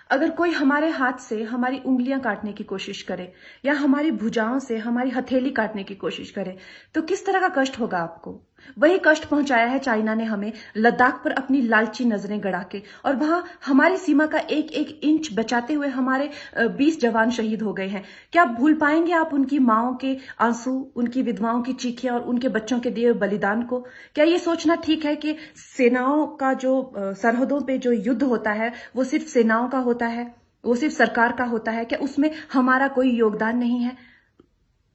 अगर कोई हमारे हाथ से हमारी उंगलियां काटने की कोशिश करे या हमारी भुजाओं से हमारी हथेली काटने की कोशिश करे तो किस तरह का कष्ट होगा आपको। वही कष्ट पहुंचाया है चाइना ने हमें लद्दाख पर अपनी लालची नजरें गड़ा के, और वहां हमारी सीमा का एक एक इंच बचाते हुए हमारे 20 जवान शहीद हो गए हैं। क्या भूल पाएंगे आप उनकी माओं के आंसू, उनकी विधवाओं की चीखें और उनके बच्चों के दिए बलिदान को? क्या ये सोचना ठीक है कि सेनाओं का जो सरहदों पे जो युद्ध होता है वो सिर्फ सेनाओं का होता है, वो सिर्फ सरकार का होता है? क्या उसमें हमारा कोई योगदान नहीं है?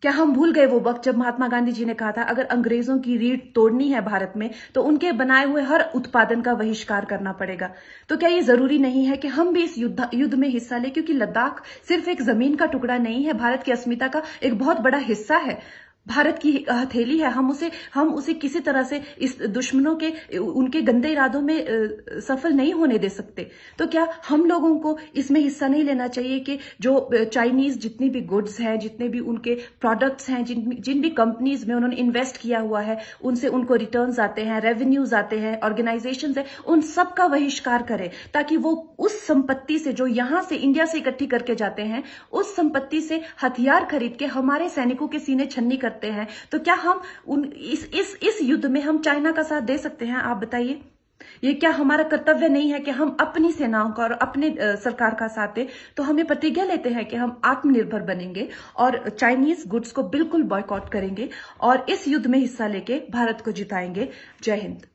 क्या हम भूल गए वो वक्त जब महात्मा गांधी जी ने कहा था अगर अंग्रेजों की रीढ़ तोड़नी है भारत में तो उनके बनाए हुए हर उत्पादन का बहिष्कार करना पड़ेगा? तो क्या ये जरूरी नहीं है कि हम भी इस युद्ध में हिस्सा लें? क्योंकि लद्दाख सिर्फ एक जमीन का टुकड़ा नहीं है, भारत की अस्मिता का एक बहुत बड़ा हिस्सा है, भारत की हथेली है। हम उसे किसी तरह से इस दुश्मनों के उनके गंदे इरादों में सफल नहीं होने दे सकते। तो क्या हम लोगों को इसमें हिस्सा नहीं लेना चाहिए कि जो चाइनीज जितनी भी गुड्स हैं, जितने भी उनके प्रोडक्ट्स हैं, जिन भी कंपनीज में उन्होंने इन्वेस्ट किया हुआ है, उनसे उनको रिटर्न्स आते हैं, रेवेन्यूज आते हैं, ऑर्गेनाइजेशंस है, उन सब का बहिष्कार करें ताकि वो उस संपत्ति से जो यहां से इंडिया से इकट्ठी करके जाते हैं, उस संपत्ति से हथियार खरीद के हमारे सैनिकों के सीने छन्नी करते हैं। तो क्या हम इस युद्ध में हम चाइना का साथ दे सकते हैं? आप बताइए। ये क्या हमारा कर्तव्य नहीं है कि हम अपनी सेनाओं का और अपने सरकार का साथ दें? तो हमें प्रतिज्ञा लेते हैं कि हम आत्मनिर्भर बनेंगे और चाइनीज गुड्स को बिल्कुल बॉयकॉट करेंगे और इस युद्ध में हिस्सा लेके भारत को जिताएंगे। जय हिंद।